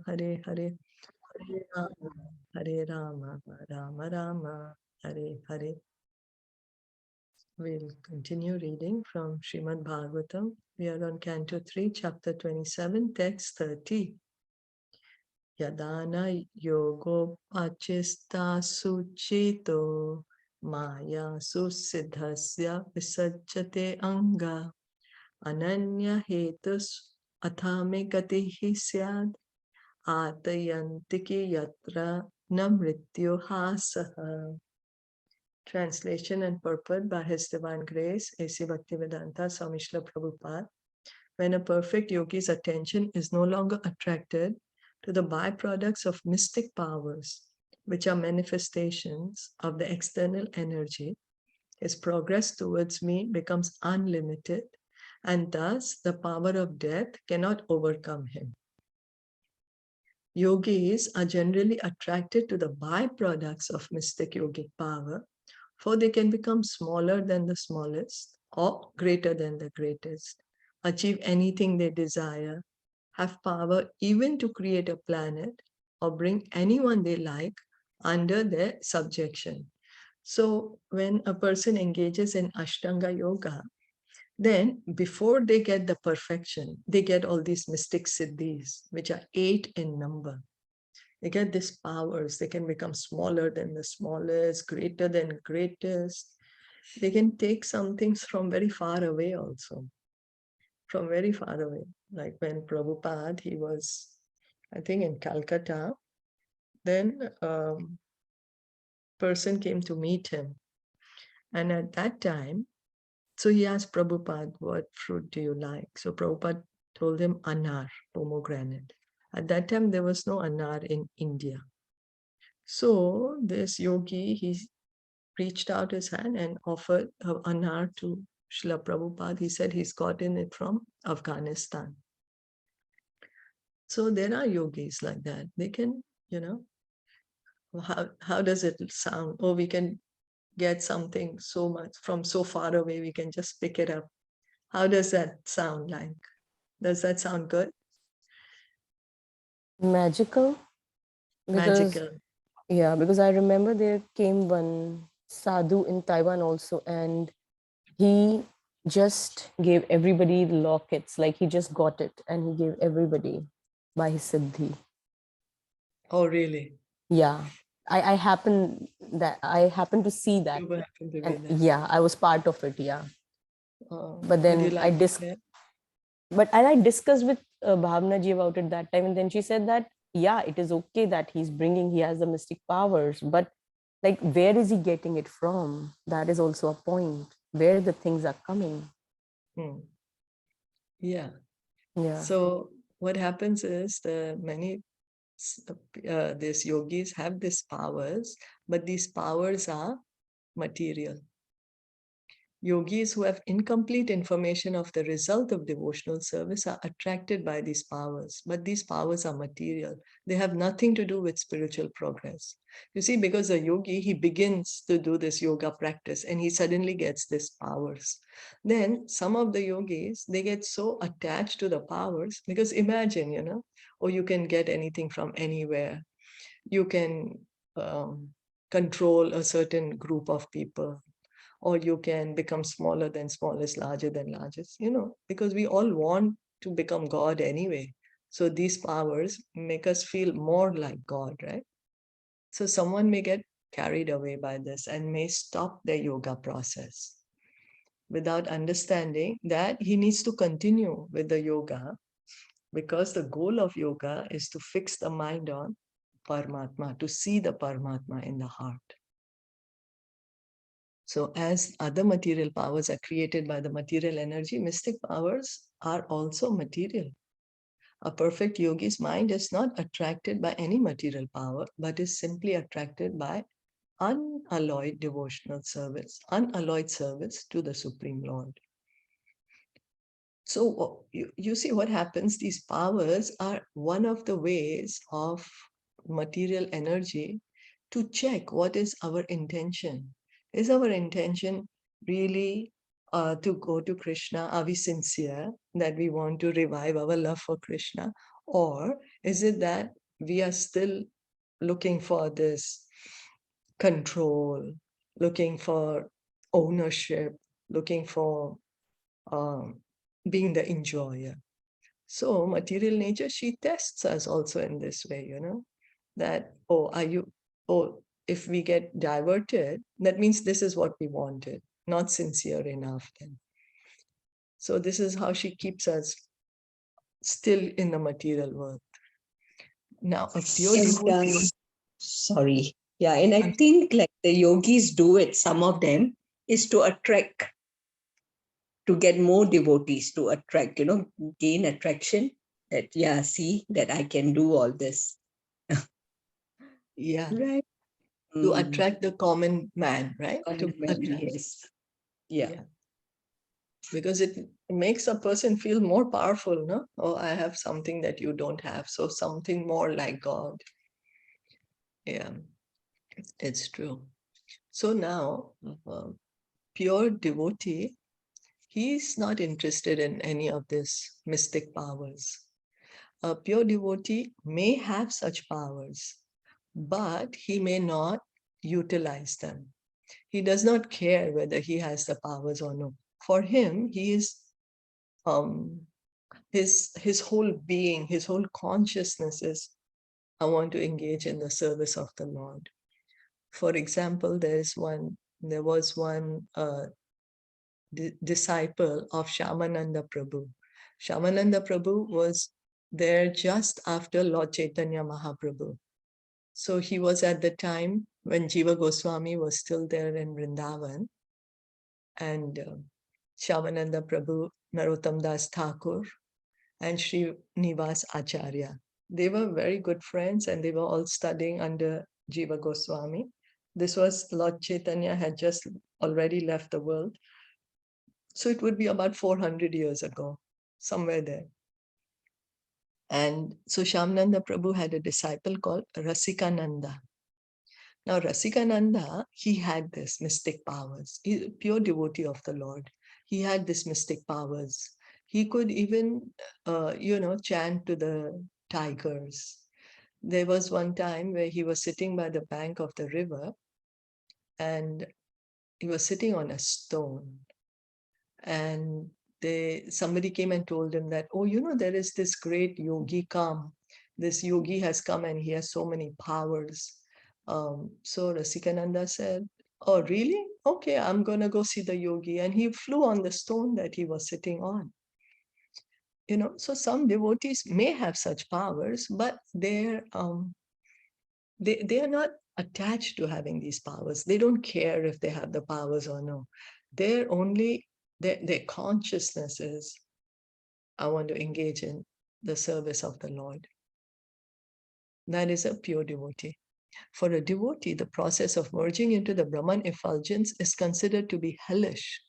Hare Hare, Hare Rama, Rama Rama, Hare Hare. We'll continue reading from Srimad Bhagavatam. We are on Canto 3, Chapter 27, Text 30. Yadana yogo pachista suchito maya susiddhasya visajjate anga ananya hetus athame gatihi syad atayantiki yatra namrityo hasaha. Translation and purport by His Divine Grace, A.C. Bhaktivedanta Swami Srila Prabhupada. When a perfect yogi's attention is no longer attracted to the byproducts of mystic powers, which are manifestations of the external energy, his progress towards me becomes unlimited, and thus the power of death cannot overcome him. Yogis are generally attracted to the byproducts of mystic yogic power, for they can become smaller than the smallest or greater than the greatest, achieve anything they desire, have power even to create a planet or bring anyone they like under their subjection. So when a person engages in Ashtanga Yoga, then before they get the perfection, they get all these mystic siddhis, which are 8 in number. They get these powers. They can become smaller than the smallest, greater than greatest. They can take some things from very far away also, from very far away. Like when Prabhupada, he was, I think, in Calcutta, then a person came to meet him. And at that time, so he asked Prabhupada, what fruit do you like? So Prabhupada told him anar, pomegranate. At that time, there was no anar in India. So this yogi, he reached out his hand and offered anar to Srila Prabhupada. He said he's gotten it from Afghanistan. So there are yogis like that. They can, how does it sound? Oh, we can get something so much from so far away, we can just pick it up. How does that sound like? Does that sound good? Magical. Because, Magical. yeah, because I remember there came one sadhu in Taiwan also, and he just gave everybody lockets, like he just got it and he gave everybody by his siddhi. Oh, really? Yeah, I happened to see that, You happen to be and there. yeah, I was part of it. Yeah, but Would you then like to share? I discussed with Bhavna ji about it that time, and then she said that yeah, it is okay that he has the mystic powers, but like where is he getting it from? That is also a point. Where the things are coming. Yeah. Yeah. So what happens is these yogis have these powers, but these powers are material. Yogis who have incomplete information of the result of devotional service are attracted by these powers, but these powers are material. They have nothing to do with spiritual progress. You see, because a yogi, he begins to do this yoga practice and he suddenly gets these powers. Then some of the yogis, they get so attached to the powers because imagine, or you can get anything from anywhere. You can control a certain group of people, or you can become smaller than smallest, larger than largest, because we all want to become God anyway. So these powers make us feel more like God, right? So someone may get carried away by this and may stop their yoga process without understanding that he needs to continue with the yoga, because the goal of yoga is to fix the mind on Paramatma, to see the Paramatma in the heart. So as other material powers are created by the material energy, mystic powers are also material. A perfect yogi's mind is not attracted by any material power, but is simply attracted by unalloyed devotional service, unalloyed service to the Supreme Lord. So you see what happens. These powers are one of the ways of material energy to check what is our intention. Is our intention really to go to Krishna? Are we sincere that we want to revive our love for Krishna? Or Is it that we are still looking for this control, looking for ownership, looking for being the enjoyer? So material nature, she tests us also in this way, that, if we get diverted, that means this is what we wanted, not sincere enough then. So this is how she keeps us still in the material world. Now, a pure devotee. Sorry. Yeah, and I think like the yogis do it, some of them, is to attract, to get more devotees, to attract, gain attraction, that, yeah, see that I can do all this. Yeah. Right. To attract the common man, right? Yes. Yeah. Because it makes a person feel more powerful, no? Oh, I have something that you don't have. So something more like God. Yeah, it's true. So now, pure devotee, he's not interested in any of this mystic powers. A pure devotee may have such powers, but he may not utilize them. He does not care whether he has the powers or no. For him, he is his whole being, his whole consciousness is, I want to engage in the service of the Lord. For example, there was one disciple of Shyamananda Prabhu. Shyamananda Prabhu was there just after Lord Chaitanya Mahaprabhu. So he was at the time when Jiva Goswami was still there in Vrindavan, and Shyamananda Prabhu, Narottam Das Thakur, and Sri Nivas Acharya. They were very good friends, and they were all studying under Jiva Goswami. This was Lord Chaitanya had just already left the world. So it would be about 400 years ago, somewhere there. And so Shyamananda Prabhu had a disciple called Rasikananda. Now, Rasikananda, he had this mystic powers. He's a pure devotee of the Lord. He had this mystic powers. He could even, chant to the tigers. There was one time where he was sitting by the bank of the river, and he was sitting on a stone. And somebody came and told him that, oh, there is this great yogi come. This yogi has come and he has so many powers. So Rasikananda said, oh, really? Okay, I'm going to go see the yogi. And he flew on the stone that he was sitting on. So some devotees may have such powers, but they are not attached to having these powers. They don't care if they have the powers or no. Their consciousness is, I want to engage in the service of the Lord. That is a pure devotee. For a devotee, the process of merging into the Brahman effulgence is considered to be hellish,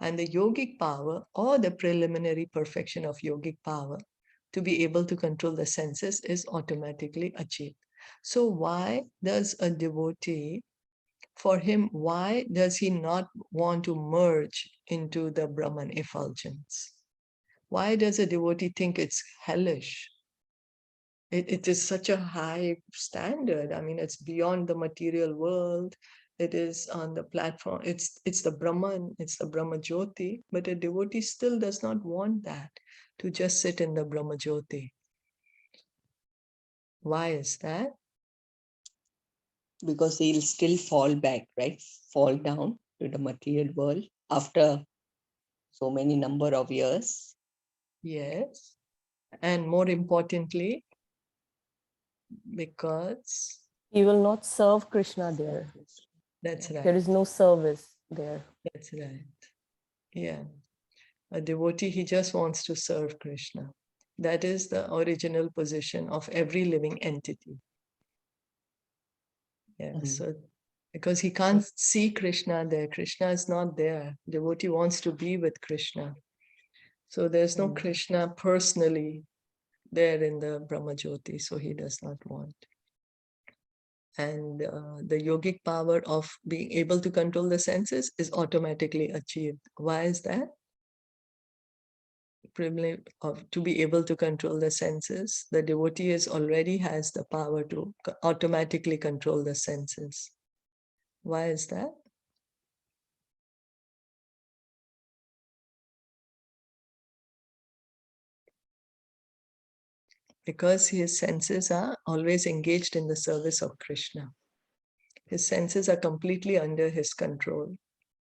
and the yogic power, or the preliminary perfection of yogic power, to be able to control the senses, is automatically achieved. So why does a devotee, for him, why does he not want to merge into the Brahman effulgence? Why does a devotee think it's hellish? It is such a high standard. I mean, it's beyond the material world. It is on the platform. It's the Brahman, it's the Brahma Jyoti, but a devotee still does not want that, to just sit in the Brahma Jyoti. Why is that? Because he'll still fall back, right? Fall down to the material world after so many number of years. Yes. And more importantly, because he will not serve Krishna there. That's right. There is no service there. That's right. Yeah. A devotee, he just wants to serve Krishna. That is the original position of every living entity. Yeah. So because he can't see Krishna there, Krishna is not there. Devotee wants to be with Krishna. So there's no Krishna personally there in the Brahma Jyoti, so he does not want. And the yogic power of being able to control the senses is automatically achieved. Why is that? privilege to be able to control the senses. The devotee already has the power to automatically control the senses. Why is that? Because his senses are always engaged in the service of Krishna. His senses are completely under his control.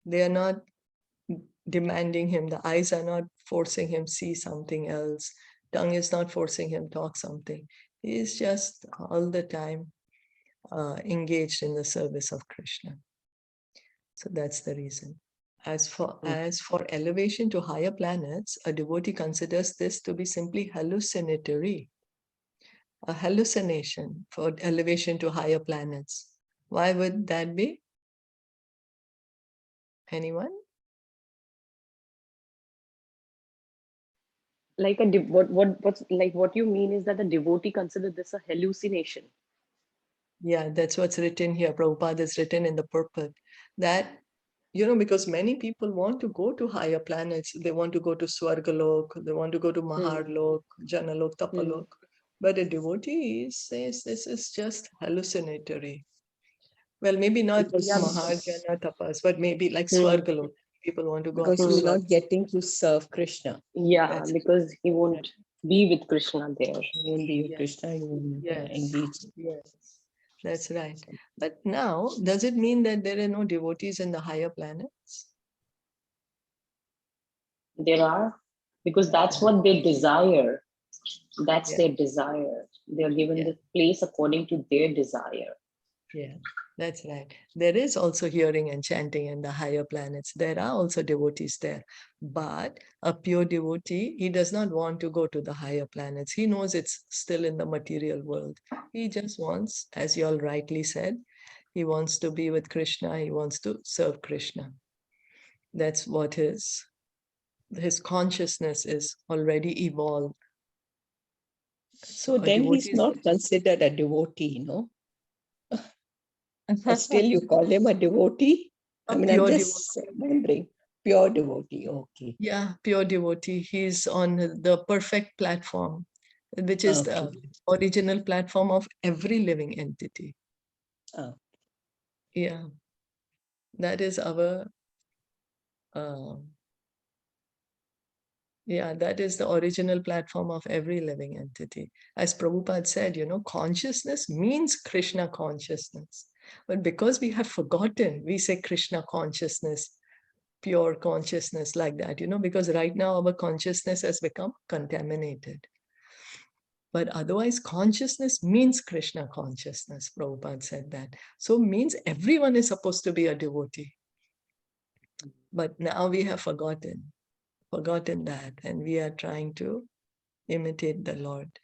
They are not demanding him. The eyes are not forcing him see something else. Tongue is not forcing him talk something. He is just all the time engaged in the service of Krishna. So that's the reason. As for elevation to higher planets, a devotee considers this to be simply hallucinatory. A hallucination for elevation to higher planets. Why would that be? Anyone? Like what you mean is that the devotee considered this a hallucination. Yeah, that's what's written here. Prabhupada is written in the purport that, because many people want to go to higher planets. They want to go to Swargalok, they want to go to Maharlok, Janalok, Tapalok. But a devotee says this is just hallucinatory. Well, maybe not Mahajana Tapas, but maybe like Swargalok. People want to go because up to you're Swargalok. not getting to serve Krishna. Yeah, because he won't be with Krishna there. You won't be with Krishna, you won't engage. Yes, that's right. But now, does it mean that there are no devotees in the higher planets? There are, because that's what they desire. That's Yeah. their desire. They're given the place according to their desire. Yeah, that's right. There is also hearing and chanting in the higher planets. There are also devotees there. But a pure devotee, he does not want to go to the higher planets. He knows it's still in the material world. He just wants, as you all rightly said, he wants to be with Krishna. He wants to serve Krishna. That's what his consciousness is already evolved. So then he's not considered a devotee, no? But still you call him a devotee? I'm just wondering. Pure devotee, okay. Yeah, pure devotee. He's on the perfect platform, which is the original platform of every living entity. Yeah, that is our, that is the original platform of every living entity. As Prabhupada said, consciousness means Krishna consciousness. But because we have forgotten, we say Krishna consciousness, pure consciousness, like that, because right now our consciousness has become contaminated. But otherwise, consciousness means Krishna consciousness. Prabhupada said that. So means everyone is supposed to be a devotee. But now we have forgotten that, and we are trying to imitate the Lord.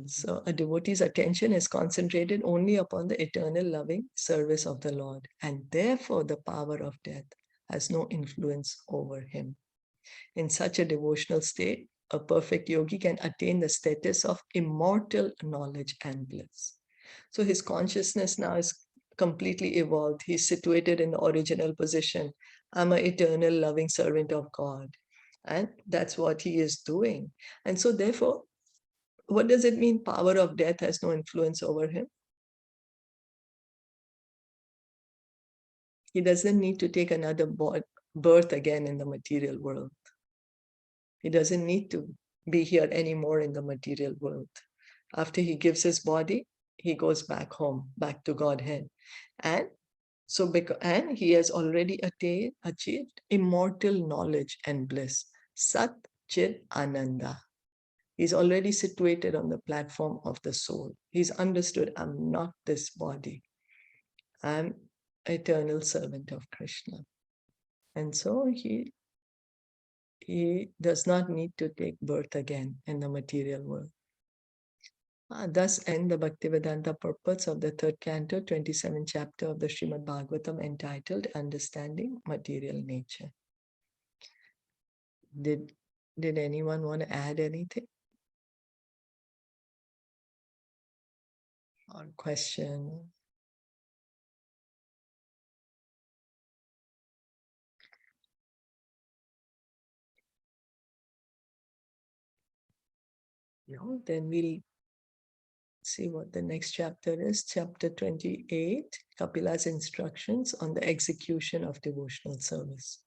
So a devotee's attention is concentrated only upon the eternal loving service of the Lord, and therefore the power of death has no influence over him. In such a devotional state, a perfect yogi can attain the status of immortal knowledge and bliss. So his consciousness now is completely evolved. He's situated in the original position. I'm an eternal loving servant of God. And that's what he is doing. And so therefore, what does it mean? Power of death has no influence over him. He doesn't need to take another birth again in the material world. He doesn't need to be here anymore in the material world. After he gives his body, he goes back home, back to Godhead. And so, and he has already achieved immortal knowledge and bliss. Sat Chit Ananda. He's already situated on the platform of the soul. He's understood, I'm not this body. I'm eternal servant of Krishna. And so he does not need to take birth again in the material world. Thus end the Bhaktivedanta purports of the 3rd canto, 27th chapter of the Srimad Bhagavatam, entitled Understanding Material Nature. Did anyone want to add anything? Or question? Then we'll see what the next chapter is. Chapter 28, Kapila's instructions on the execution of devotional service.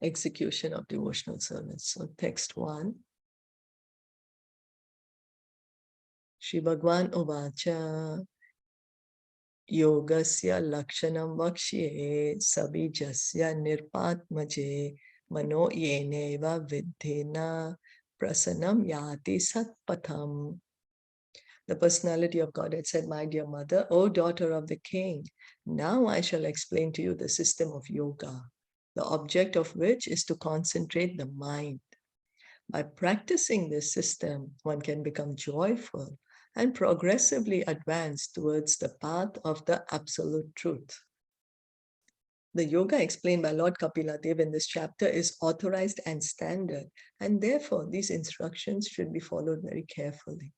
Execution of devotional service. So text 1. Shri Bhagwan Uvacha Yogasya Lakshanam Vakshye Sabijasya Nirpatmaje Mano Yeneva Vidhena Prasanam Yati Satpatham. The personality of God had said, my dear mother, O daughter of the king, now I shall explain to you the system of yoga, the object of which is to concentrate the mind. By practicing this system, one can become joyful and progressively advance towards the path of the absolute truth. The yoga explained by Lord Kapila Dev in this chapter is authorized and standard, and therefore these instructions should be followed very carefully.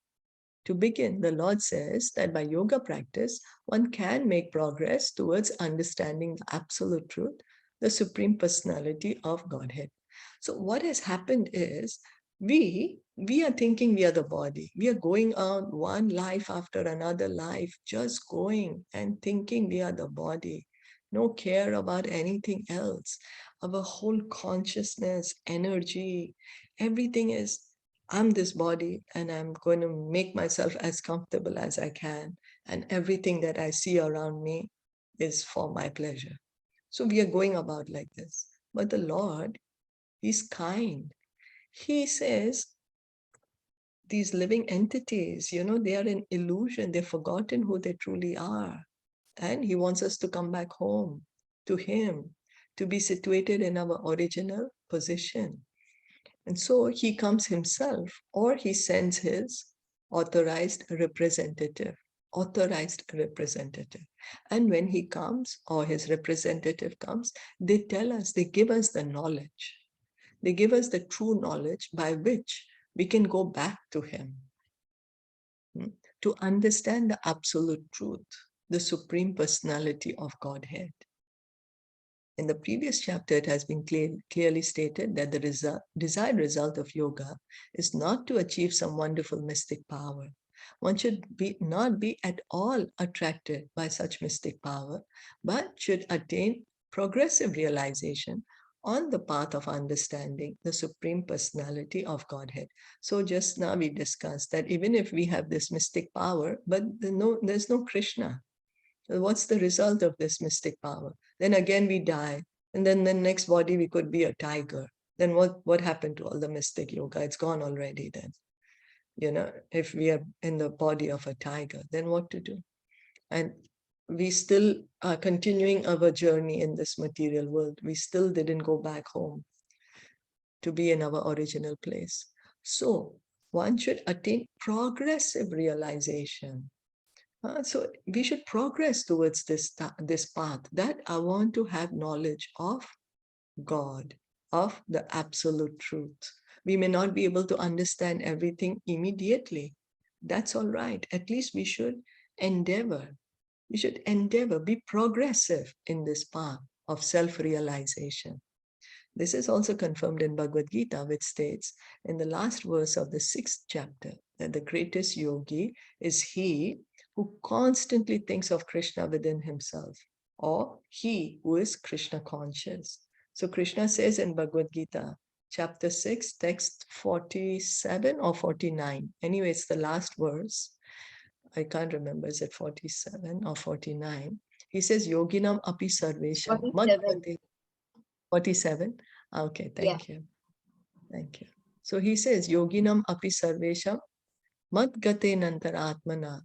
To begin, the Lord says that by yoga practice, one can make progress towards understanding the absolute truth, the Supreme Personality of Godhead. So what has happened is, we are thinking we are the body. We are going on one life after another life, just going and thinking we are the body. No care about anything else. Our whole consciousness, energy, everything is, I'm this body and I'm going to make myself as comfortable as I can. And everything that I see around me is for my pleasure. So we are going about like this. But the Lord, He's kind. He says, these living entities, they are an illusion. They've forgotten who they truly are. And He wants us to come back home to Him, to be situated in our original position. And so He comes Himself, or He sends His authorized representative. And when He comes, or His representative comes, they tell us, they give us the knowledge. They give us the true knowledge by which we can go back to Him, to understand the absolute truth, the Supreme Personality of Godhead. In the previous chapter, it has been clearly stated that the desired result of yoga is not to achieve some wonderful mystic power. One should not be at all attracted by such mystic power, but should attain progressive realization on the path of understanding the Supreme Personality of Godhead. So just now we discussed that even if we have this mystic power, but there's no Krishna. What's the result of this mystic power? Then again we die, and then the next body we could be a tiger. Then what happened to all the mystic yoga? It's gone already then. If we are in the body of a tiger, then what to do? And we still are continuing our journey in this material world. We still didn't go back home to be in our original place. So one should attain progressive realization. So we should progress towards this path, that I want to have knowledge of God, of the absolute truth. We may not be able to understand everything immediately. That's all right. At least we should endeavor. We should endeavor, be progressive in this path of self-realization. This is also confirmed in Bhagavad Gita, which states in the last verse of the 6th chapter that the greatest yogi is he who constantly thinks of Krishna within himself, or he who is Krishna conscious. So Krishna says in Bhagavad Gita, chapter 6, text 47 or 49. Anyway, it's the last verse. I can't remember, is it 47 or 49? He says, Yoginam api sarvesham. 47. 47? Okay, thank you. Thank you. So he says, Yoginam api sarvesham mad gate nantaratmana.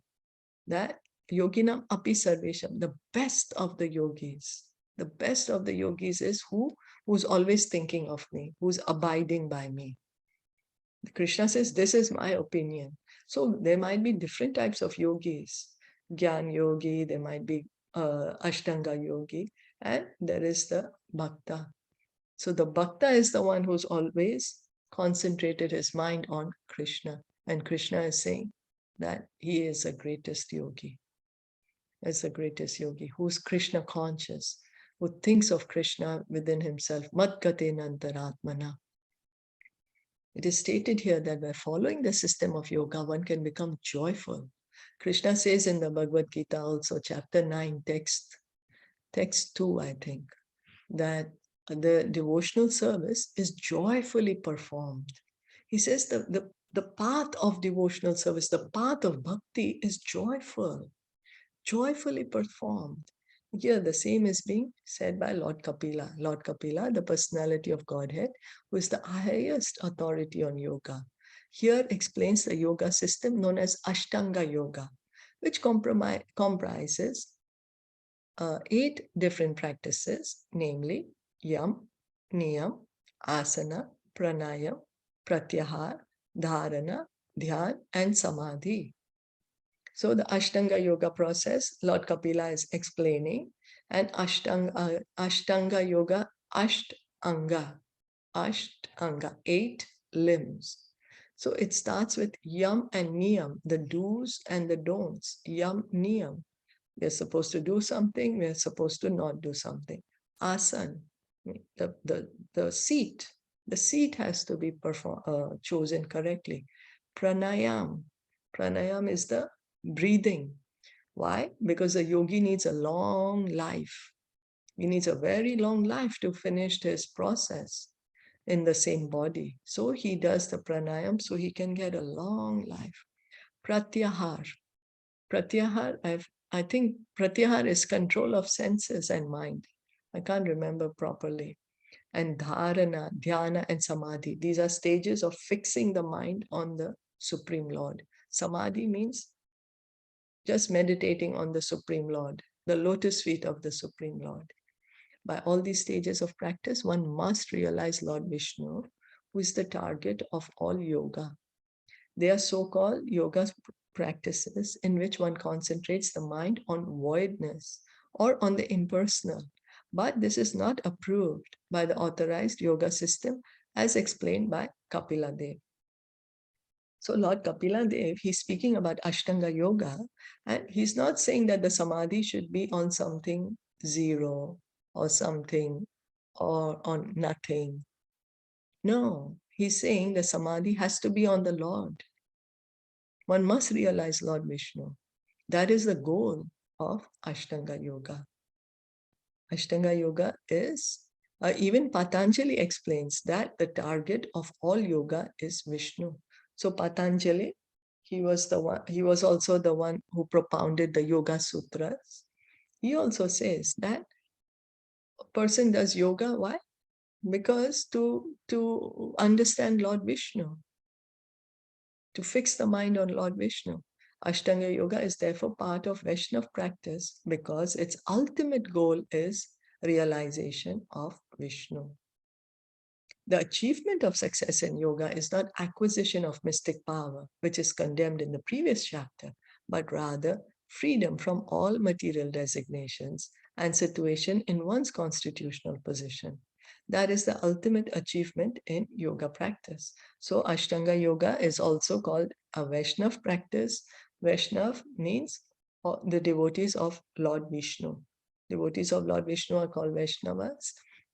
That Yoginam api sarvesham, the best of the yogis. The best of the yogis is who's always thinking of me, who's abiding by me. Krishna says, this is my opinion. So there might be different types of yogis. Gyan yogi, there might be Ashtanga yogi, and there is the Bhakta. So the Bhakta is the one who's always concentrated his mind on Krishna. And Krishna is saying that he is the greatest yogi. Is the greatest yogi, who's Krishna conscious, who thinks of Krishna within himself. Mat gate nantaratmana. It is stated here that by following the system of yoga, one can become joyful. Krishna says in the Bhagavad Gita also, chapter 9, text 2, I think, that the devotional service is joyfully performed. He says the path of devotional service, the path of bhakti is joyfully performed. Here, the same is being said by Lord Kapila. Lord Kapila, the personality of Godhead, who is the highest authority on yoga. Here explains the yoga system known as Ashtanga Yoga, which comprises 8 different practices, namely Yam, Niyam, Asana, Pranayam, Pratyahar, Dharana, Dhyan, and Samadhi. So the Ashtanga Yoga process, Lord Kapila is explaining, and Ashtanga Yoga, Ashtanga, 8 limbs. So it starts with Yam and Niyam, the do's and the don'ts. Yam, Niyam. We're supposed to do something, we're supposed to not do something. Asan, the seat. The seat has to be chosen correctly. Pranayam. Pranayam is the breathing. Why? Because a yogi needs a long life. He needs a very long life to finish his process in the same body. So he does the pranayam so he can get a long life. Pratyahar. Pratyahar, I think pratyahar is control of senses and mind. I can't remember properly. And dharana, dhyana, and samadhi. These are stages of fixing the mind on the Supreme Lord. Samadhi means just meditating on the Supreme Lord, the lotus feet of the Supreme Lord. By all these stages of practice, one must realize Lord Vishnu, who is the target of all yoga. They are so-called yoga practices in which one concentrates the mind on voidness or on the impersonal. But this is not approved by the authorized yoga system as explained by Kapila Dev. So Lord Kapila Dev, he's speaking about Ashtanga Yoga, and he's not saying that the samadhi should be on something zero or something or on nothing. No, he's saying the samadhi has to be on the Lord. One must realize Lord Vishnu. That is the goal of Ashtanga Yoga. Ashtanga Yoga is, even Patanjali explains that the target of all yoga is Vishnu. So Patanjali, he was also the one who propounded the Yoga Sutras. He also says that a person does yoga, why? Because to understand Lord Vishnu, to fix the mind on Lord Vishnu. Ashtanga Yoga is therefore part of Vaishnava practice because its ultimate goal is realization of Vishnu. The achievement of success in yoga is not acquisition of mystic power, which is condemned in the previous chapter, but rather freedom from all material designations and situation in one's constitutional position. That is the ultimate achievement in yoga practice. So Ashtanga Yoga is also called a Vaishnava practice. Vaishnava means the devotees of Lord Vishnu. Devotees of Lord Vishnu are called Vaishnavas.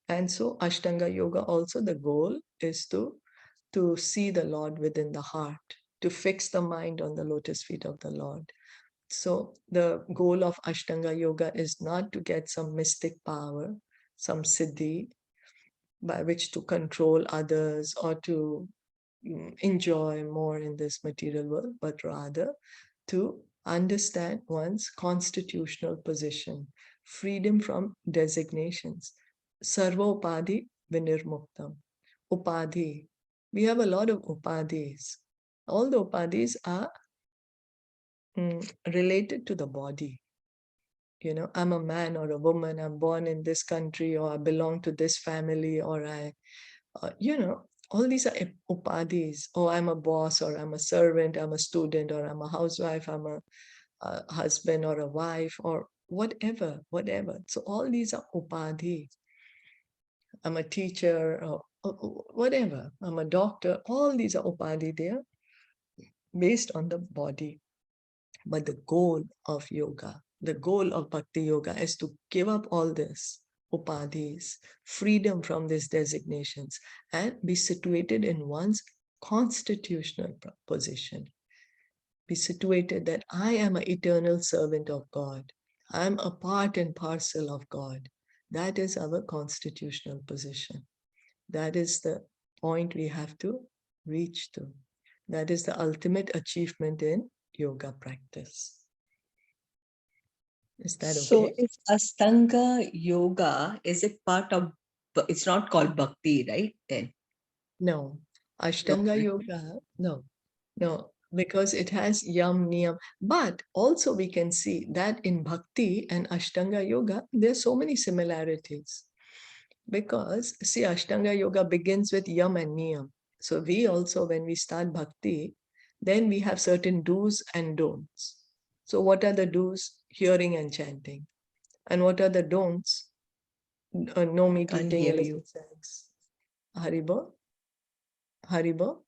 And so Ashtanga Yoga also, the goal is to see the Lord within the heart, to fix the mind on the lotus feet of the Lord. So the goal of Ashtanga Yoga is not to get some mystic power, some siddhi, by which to control others or to enjoy more in this material world, but rather to understand one's constitutional position, freedom from designations. Sarva upadhi vinirmuktam. Upadhi. We have a lot of upadhis. All the upadhis are related to the body. You know, I'm a man or a woman, I'm born in this country, or I belong to this family, or I, all these are upadhis. Oh, I'm a boss, or I'm a servant, I'm a student, or I'm a housewife, I'm a husband or a wife, or whatever. So all these are upadhi. I'm a teacher, or whatever. I'm a doctor. All these are upadhi. They are based on the body. But the goal of yoga, the goal of bhakti yoga is to give up all this, upadhis, freedom from these designations, and be situated in one's constitutional position. Be situated that I am an eternal servant of God. I am a part and parcel of God. That is our constitutional position. That is the point we have to reach to. That is the ultimate achievement in yoga practice. Is that So okay? is Astanga yoga, is it part of, it's not called bhakti, right? Then No. No. Ashtanga yoga, no, because it has yam, niyam. But also we can see that in bhakti and Ashtanga yoga, there are so many similarities. Because see, Ashtanga yoga begins with yam and niyam. So we also, when we start bhakti, then we have certain do's and don'ts. So what are the do's? Hearing and chanting. And what are the don'ts? No meat Can't eating, hear illicit you. sex. Haribo? Haribo?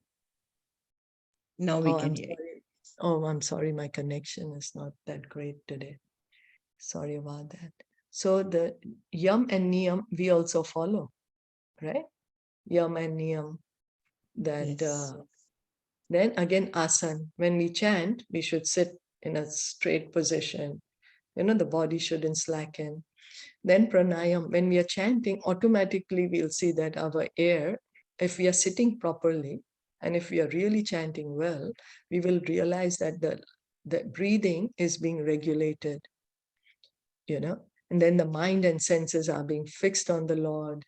Now we Oh, can I'm hear you. sorry. Oh, I'm sorry. My connection is not that great today. Sorry about that. So the yam and niyam, we also follow, right? Yam and niyam. That Yes. then again asan. When we chant, we should sit in a straight position. The body shouldn't slacken. Then pranayam. When we are chanting, automatically we'll see that our air, if we are sitting properly, and if we are really chanting well, we will realize that the breathing is being regulated, and then the mind and senses are being fixed on the Lord.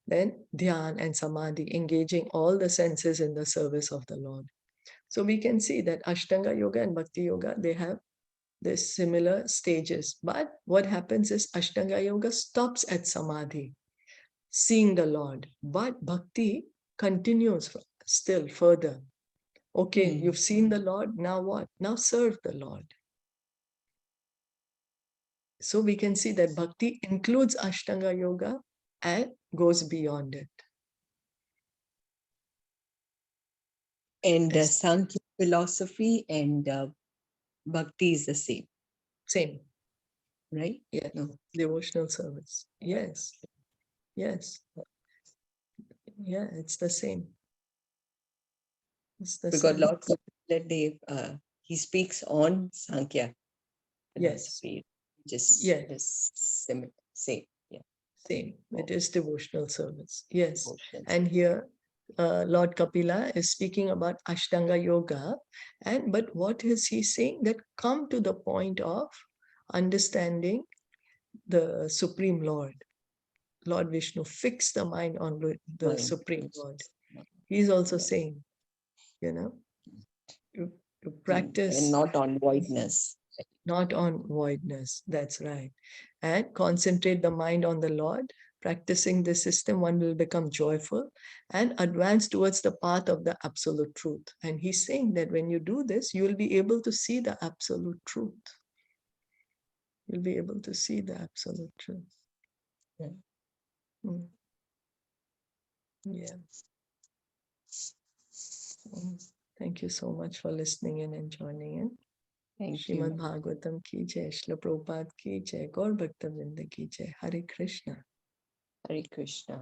Then dhyan and samadhi, engaging all the senses in the service of the Lord. So we can see that Ashtanga yoga and Bhakti yoga, they have these similar stages. But what happens is Ashtanga yoga stops at samadhi, seeing the Lord. But bhakti continues still further. Okay, you've seen the Lord, now what? Now serve the Lord. So we can see that bhakti includes Ashtanga yoga and goes beyond it. And Yes. Sankhya philosophy and bhakti is the same, Same. right? Yes. No. Devotional service. Yes. Yes. Yeah, it's the same. It's the Because same. Lord Kapila, he speaks on Sankhya Yes. philosophy, just Yes. is similar, same. Yeah. Same. It is devotional service. Yes. Devotions. And here, Lord Kapila is speaking about Ashtanga Yoga. But what is he saying? That come to the point of understanding the Supreme Lord. Lord Vishnu, fix the mind on the Mind. Supreme Lord. He's also saying, you practice. And not on voidness. Not on voidness. That's right. And concentrate the mind on the Lord. Practicing this system, one will become joyful and advance towards the path of the absolute truth. And he's saying that when you do this, you will be able to see the absolute truth. You'll be able to see the absolute truth. Yeah. Yeah. Thank you so much for listening in and joining in. Thank Srimad you. Bhagavatam ki jai, Srila Prabhupada ki jai, Gaur Bhakta Vrinda ki jai, Hare Krishna. Hare Krishna.